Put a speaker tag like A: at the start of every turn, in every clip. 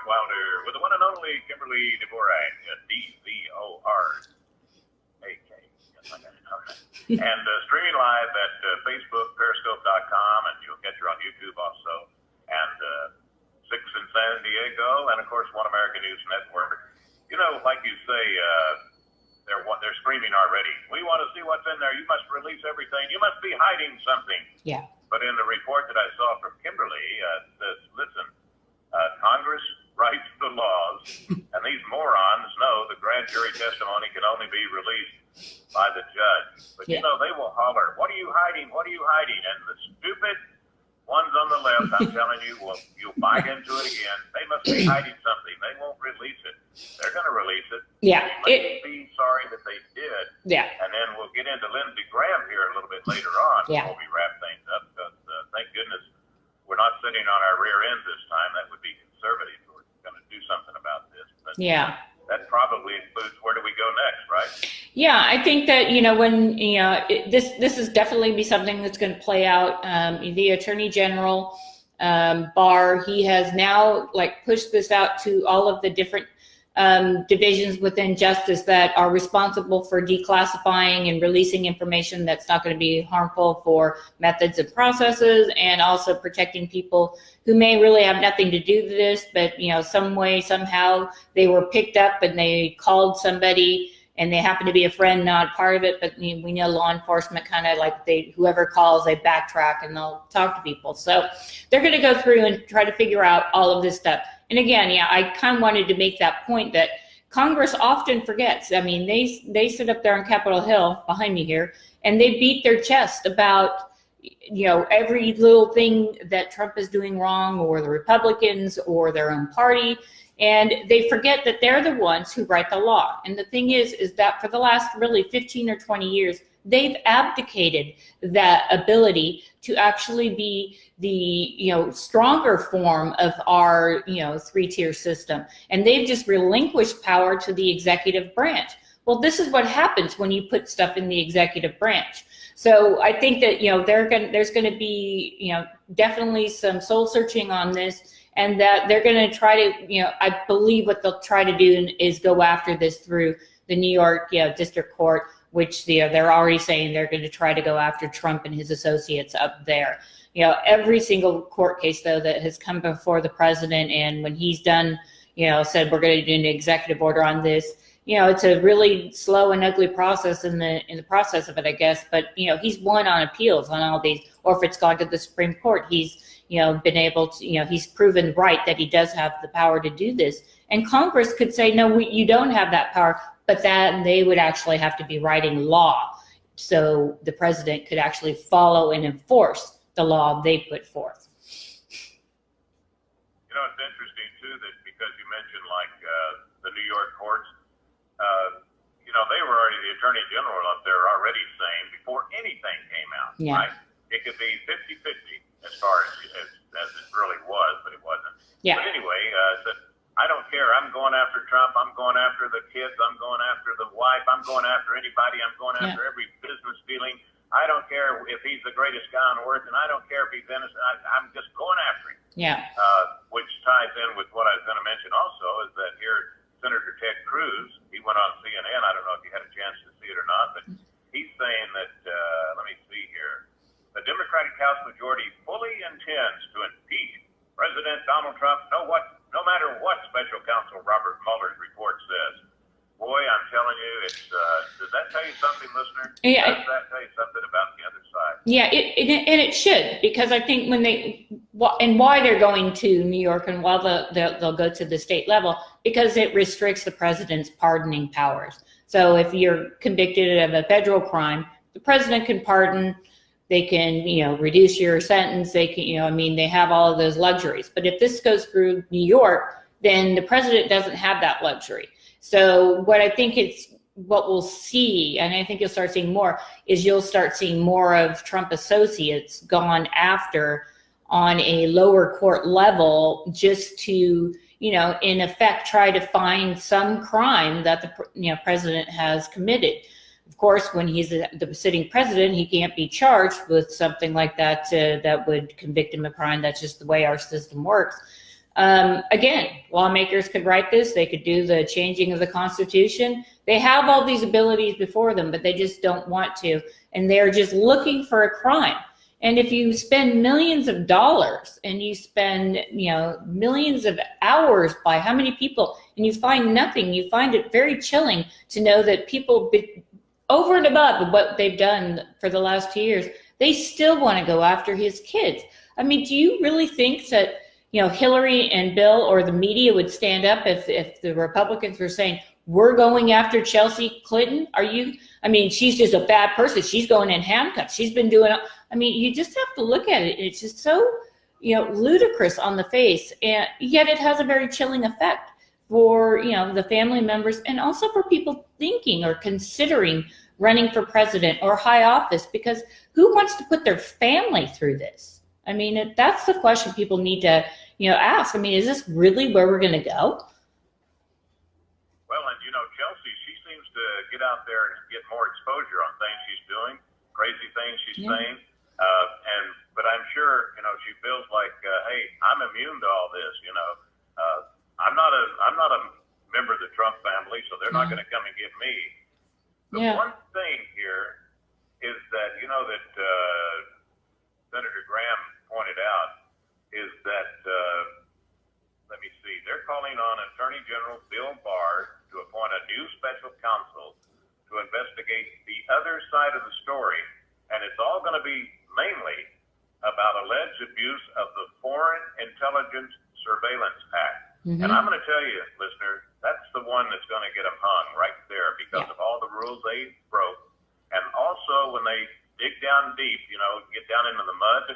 A: CRN Wilder with the one and only Kimberly Dvorak, D-V-O-R-A-K. Yes, I got it. All right. And streaming live at Facebook, Periscope.com, and you'll catch her on YouTube also. And 6 in San Diego, and of course, One American News Network. You know, like you say, they're screaming already. We want to see what's in there. You must release everything. You must be hiding something.
B: Yeah.
A: But in the report that I saw from Kimberly, it says, listen, Congress writes the laws, and these morons know the grand jury testimony can only be released by the judge. But, you know, they will holler, what are you hiding? What are you hiding? And the stupid ones on the left, I'm telling you, you'll bite into it again. They must be hiding something. They won't release it. They're going to release it.
B: Yeah.
A: They must be sorry that they did.
B: Yeah.
A: And then we'll get into Lindsey Graham here a little bit later on
B: Yeah.
A: before we wrap things up. Because thank goodness we're not sitting on our rear end this time. That would be conservative. We're going to do something about this. But
B: Yeah.
A: that probably includes where do we go next, right?
B: Yeah, I think that, when, this is definitely be something that's going to play out. The Attorney General, Barr, he has now pushed this out to all of the different divisions within justice that are responsible for declassifying and releasing information that's not going to be harmful for methods and processes, and also protecting people who may really have nothing to do with this, but some way, somehow they were picked up and they called somebody and they happen to be a friend, not part of it, but we know law enforcement kind of whoever calls, they backtrack and they'll talk to people. So they're going to go through and try to figure out all of this stuff. And again, I kind of wanted to make that point that Congress often forgets. I mean, they sit up there on Capitol Hill behind me here, and they beat their chest about, every little thing that Trump is doing wrong, or the Republicans or their own party. And they forget that they're the ones who write the law. And the thing is that for the last really 15 or 20 years, they've abdicated that ability to actually be the, stronger form of our, 3-tier system. And they've just relinquished power to the executive branch. Well, this is what happens when you put stuff in the executive branch. So I think that, there's going to be, definitely some soul searching on this. And that they're going to try to, I believe what they'll try to do is go after this through the New York District Court, which they're already saying they're going to try to go after Trump and his associates up there. Every single court case, though, that has come before the president, and when he's done, said we're going to do an executive order on this, it's a really slow and ugly process in the process of it, I guess. But, he's won on appeals on all these, or if it's gone to the Supreme Court, he's been able to, he's proven right that he does have the power to do this. And Congress could say, no, you don't have that power, but that they would actually have to be writing law. So the president could actually follow and enforce the law they put forth.
A: It's interesting too, that because you mentioned the New York courts, they were already, the Attorney General up there already saying before anything came out, right? It could be 50-50 as far as it really was, but it wasn't.
B: Yeah.
A: But anyway, said, I don't care. I'm going after Trump. I'm going after the kids. I'm going after the wife. I'm going after anybody. I'm going after every business dealing. I don't care if he's the greatest guy on earth, and I don't care if he's innocent. I'm just going after him.
B: Yeah.
A: Which ties in with what I was going to mention also, is that here, Senator Ted Cruz, he went on CNN. I don't know if you had a chance to see it or not, but he's saying that, let me see here, the Democratic House majority fully intends to impeach President Donald Trump, no matter what Special Counsel Robert Mueller's report says. Boy, I'm telling you, does that tell you something, listener?
B: Yeah.
A: Does that tell you something about the other side?
B: Yeah, and it should, because I think why they're going to New York and why they'll go to the state level, because it restricts the president's pardoning powers. So if you're convicted of a federal crime, the president can pardon. They can, reduce your sentence. They can, they have all of those luxuries. But if this goes through New York, then the president doesn't have that luxury. So what we'll see, and I think you'll start seeing more, is you'll start seeing more of Trump associates gone after on a lower court level, just to, in effect, try to find some crime that the president has committed. Of course, when he's the sitting president, he can't be charged with something like that that would convict him of crime. That's just the way our system works. Again, lawmakers could write this. They could do the changing of the Constitution. They have all these abilities before them, but they just don't want to. And they're just looking for a crime. And if you spend millions of dollars and you spend, millions of hours by how many people, and you find nothing, you find it very chilling to know that people, over and above what they've done for the last 2 years, they still want to go after his kids. I mean, do you really think that, Hillary and Bill or the media would stand up if the Republicans were saying, we're going after Chelsea Clinton? She's just a bad person. She's going in handcuffs. She's been doing, you just have to look at it. It's just so, ludicrous on the face. And yet it has a very chilling effect for, the family members and also for people thinking or considering running for president or high office, because who wants to put their family through this? That's the question people need to, ask. Is this really where we're going to go?
A: Well, and Chelsea, she seems to get out there and get more exposure on things she's doing, crazy things she's saying. But I'm sure, she feels like, hey, I'm immune to all this. I'm not a member of the Trump family, so they're not going to come and get me. The one thing here is that, that Senator Graham pointed out is that, let me see, they're calling on Attorney General Bill Barr to appoint a new special counsel to investigate the other side of the story. And it's all going to be mainly about alleged abuse of the Foreign Intelligence Surveillance Act. Mm-hmm. And I'm going to tell you, listener, that's the one that's going to get them hung right there because of all the rules they broke. And also when they dig down deep, get down into the mud,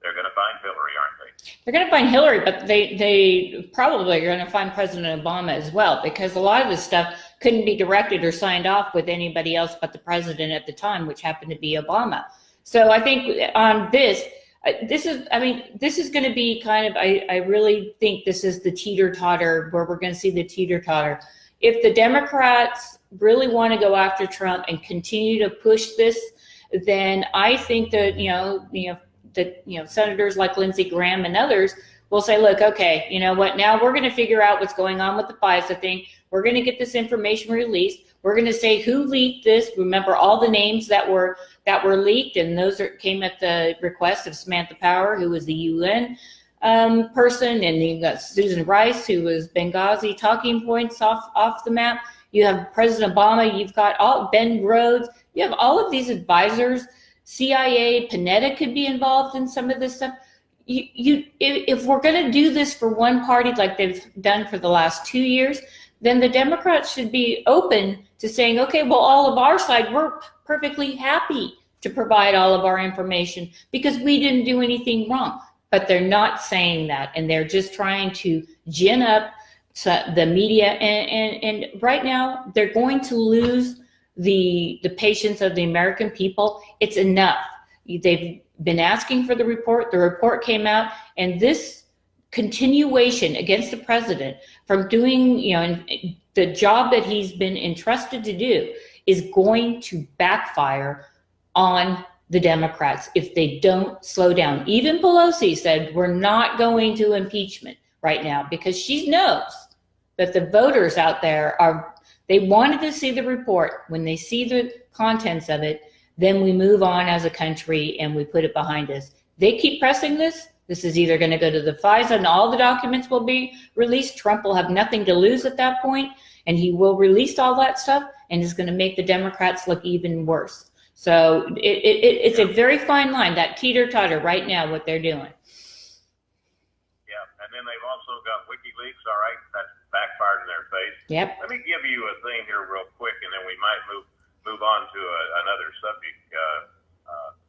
A: they're going to find Hillary, aren't they?
B: They're going to find Hillary, but they probably are going to find President Obama as well, because a lot of this stuff couldn't be directed or signed off with anybody else but the president at the time, which happened to be Obama. So I think on this is going to be kind of, I really think this is the teeter-totter, where we're going to see the teeter-totter. If the Democrats really want to go after Trump and continue to push this, then I think that, senators like Lindsey Graham and others will say, look, okay, you know what, now we're going to figure out what's going on with the FISA thing. We're going to get this information released. We're going to say who leaked this. Remember all the names that were leaked, and those came at the request of Samantha Power, who was the UN person, and you got Susan Rice, who was Benghazi talking points off the map. You have President Obama. You've got Ben Rhodes. You have all of these advisors. CIA, Panetta could be involved in some of this stuff. If we're going to do this for one party like they've done for the last 2 years, then the Democrats should be open to saying, okay, well, all of our side, we're perfectly happy to provide all of our information because we didn't do anything wrong. But they're not saying that, and they're just trying to gin up the media. And right now, they're going to lose the patience of the American people. It's enough. They've been asking for the report. The report came out, and this continuation against the president from doing, the job that he's been entrusted to do is going to backfire on the Democrats if they don't slow down. Even Pelosi said, we're not going to impeachment right now because she knows that the voters out there they wanted to see the report. When they see the contents of it, then we move on as a country and we put it behind us. They keep pressing this. This is either going to go to the FISA and all the documents will be released. Trump will have nothing to lose at that point, and he will release all that stuff, and it's going to make the Democrats look even worse. So it's a very fine line, that teeter-totter right now, what they're doing.
A: Yeah, and then they've also got WikiLeaks, all right? That's backfired in their face.
B: Yep.
A: Let me give you a thing here real quick, and then we might move on to another subject,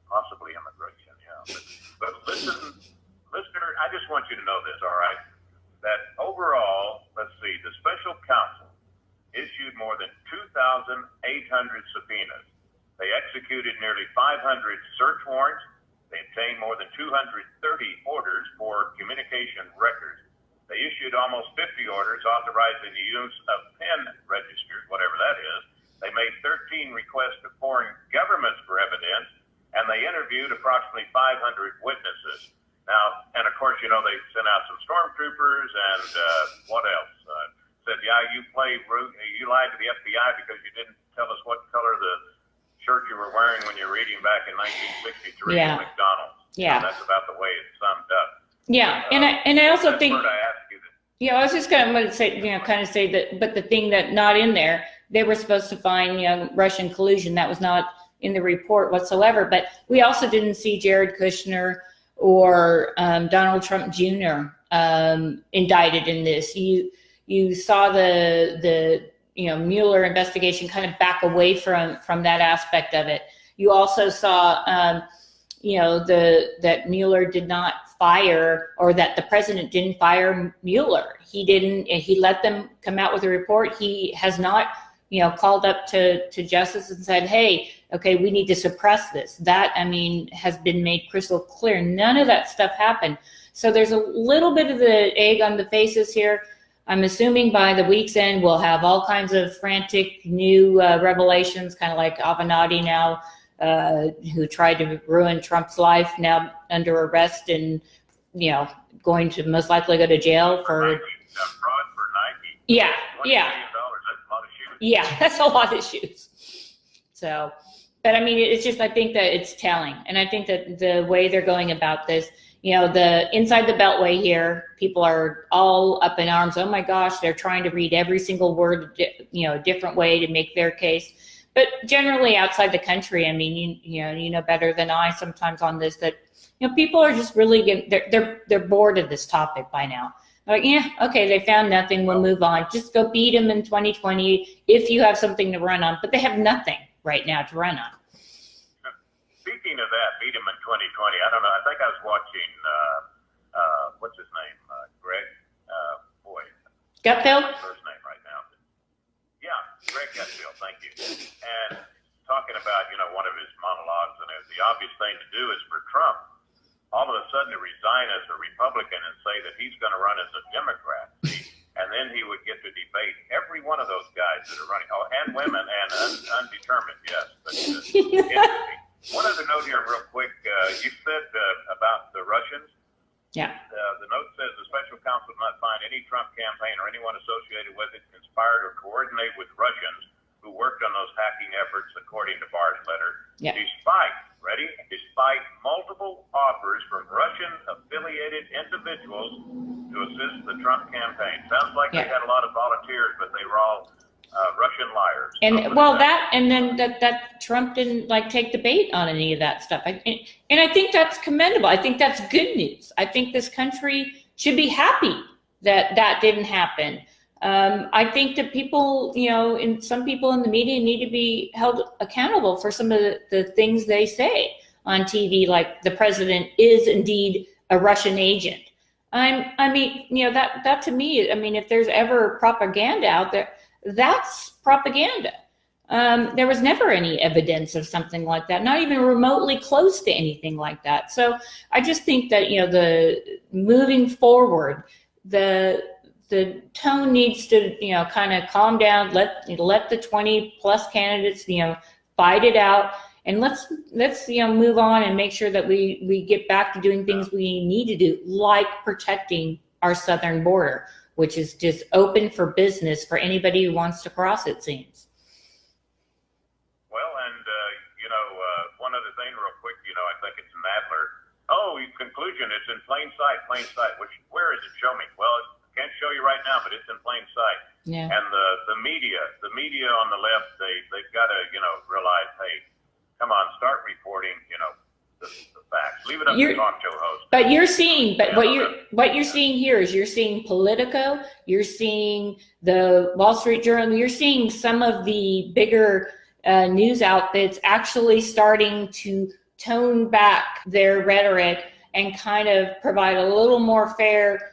A: possibly immigration. Yeah, but listen, listener, I just want you to know this, all right? That overall, let's see, the special counsel issued more than 2,800 subpoenas. They executed nearly 500 search warrants. They obtained more than 230 orders for communication records. They issued almost 50 orders authorizing the use of pen registers, whatever that is. They made 13 requests to foreign governments for evidence, and they interviewed approximately 500 witnesses. Now, And of course, they sent out some stormtroopers and what else? Said, yeah, you lied to the FBI because you didn't tell us what color the shirt you were wearing when you were reading back in 1963 at McDonald's.
B: Yeah.
A: That's about the way it's summed up.
B: Yeah, and I also think.
A: I asked you that.
B: Yeah, I was just going to say, kind of say that, but the thing that not in there, they were supposed to find, Russian collusion. That was not in the report whatsoever. But we also didn't see Jared Kushner or Donald Trump Jr. Indicted in this. You saw the Mueller investigation kind of back away from that aspect of it. You also saw that Mueller did not fire, or that the president didn't fire Mueller. He let them come out with a report. He has not called up to justice and said, hey, okay, we need to suppress this. That, has been made crystal clear. None of that stuff happened. So there's a little bit of the egg on the faces here. I'm assuming by the week's end, we'll have all kinds of frantic new revelations, kind of like Avenatti now, who tried to ruin Trump's life, now under arrest and, going to most likely go to jail for
A: fraud for Nike.
B: Yeah.
A: Yeah.
B: That's a lot of shoes. So, but it's just, I think that it's telling. And I think that the way they're going about this, the inside the Beltway here, people are all up in arms. Oh my gosh, they're trying to read every single word, a different way to make their case. But generally outside the country, you know better than I sometimes on this, that, people are just really they're bored of this topic by now. They're like, yeah, okay, they found nothing, we'll move on. Just go beat them in 2020 if you have something to run on. But they have nothing right now to run on.
A: Speaking of that, beat him in 2020. I don't know. I think I was watching, what's his name? Greg?
B: Gutfeld?
A: First name right now. Yeah, Greg Gutfeld. Thank you. And talking about, one of his monologues, and the obvious thing to do is for Trump, all of a sudden to resign as a Republican and say that he's going to run as a Democrat. And then he would get to debate every one of those guys that are running. Oh, and women and undetermined, yes. But interesting. One other note here real quick. You said about the Russians.
B: Yeah.
A: The note says the special counsel did not find any Trump campaign or anyone associated with it conspired or coordinate with Russians who worked on those hacking efforts, according to Barr's letter, despite multiple offers from Russian-affiliated individuals to assist the Trump campaign. Sounds like they had a lot of volunteers, but they were all Russian liars.
B: And then that Trump didn't take the bait on any of that stuff. And I think that's commendable. I think that's good news. I think this country should be happy that didn't happen. I think that people, and some people in the media need to be held accountable for some of the things they say on TV, like the president is indeed a Russian agent. That to me, if there's ever propaganda out there, that's propaganda. There was never any evidence of something like that, not even remotely close to anything like that. So I just think that, the moving forward, the tone needs to, kind of calm down, let the 20 plus candidates, fight it out, and let's move on and make sure that we get back to doing things we need to do, like protecting our southern border, which is just open for business for anybody who wants to cross, it seems.
A: Well, and, one other thing real quick, I think it's Nadler. Oh, conclusion, it's in plain sight. Where is it? Show me. Well, can't show you right now, but it's in plain sight.
B: Yeah.
A: And the media on the left, they've got to, realize, hey, come on, start reporting, the facts. Leave it up to talk show hosts.
B: But you're seeing, what you're seeing here is you're seeing Politico, you're seeing the Wall Street Journal, you're seeing some of the bigger news outfits actually starting to tone back their rhetoric and kind of provide a little more fair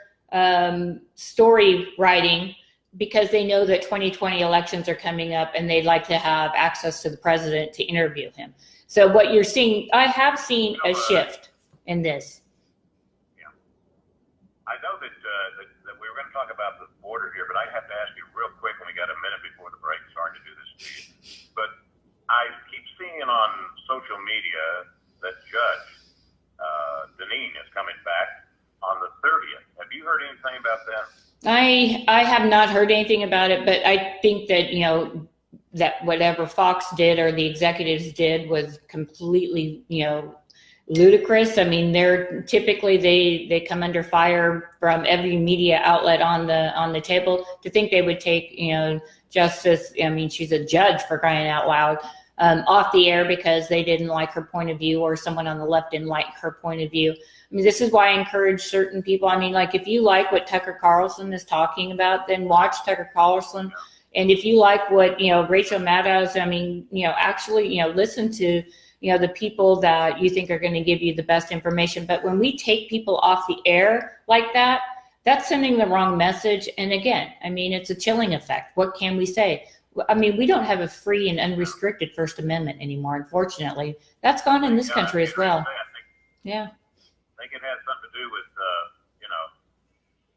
B: story writing, because they know that 2020 elections are coming up and they'd like to have access to the president to interview him. So what you're seeing, I have seen a shift in this.
A: Yeah. I know that we were going to talk about the border here, but I have to ask you real quick when we got a minute before the break. Sorry to do this to you. But I keep seeing on social media that Judge Deneen is coming back on the 30th. Have you heard anything about that?
B: I have not heard anything about it, but I think that, that whatever Fox did or the executives did was completely, ludicrous. I mean, they're typically they come under fire from every media outlet on the table. To think they would take, Justice, I mean, she's a judge, for crying out loud, off the air because they didn't like her point of view, or someone on the left didn't like her point of view. I mean, this is why I encourage certain people. I mean, like, if you like what Tucker Carlson is talking about, then watch Tucker Carlson. And if you like what, Rachel Maddow, I mean, actually, listen to, the people that you think are going to give you the best information. But when we take people off the air like that, that's sending the wrong message. And again, I mean, it's a chilling effect. What can we say? I mean, we don't have a free and unrestricted First Amendment anymore, unfortunately. That's gone in this country as well. Yeah.
A: I think it has something to do with,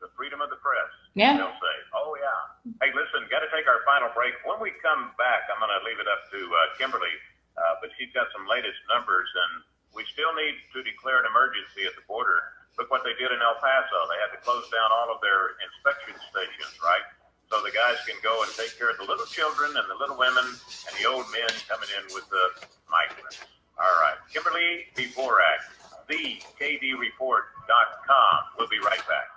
A: the freedom of the press.
B: Yeah.
A: They'll say, oh, yeah. Hey, listen, got to take our final break. When we come back, I'm going to leave it up to Kimberly, but she's got some latest numbers, and we still need to declare an emergency at the border. Look what they did in El Paso. They had to close down all of their inspection stations, right? So the guys can go and take care of the little children and the little women and the old men coming in with the migrants. All right. Kimberly Dvorak, thekdreport.com. We'll be right back.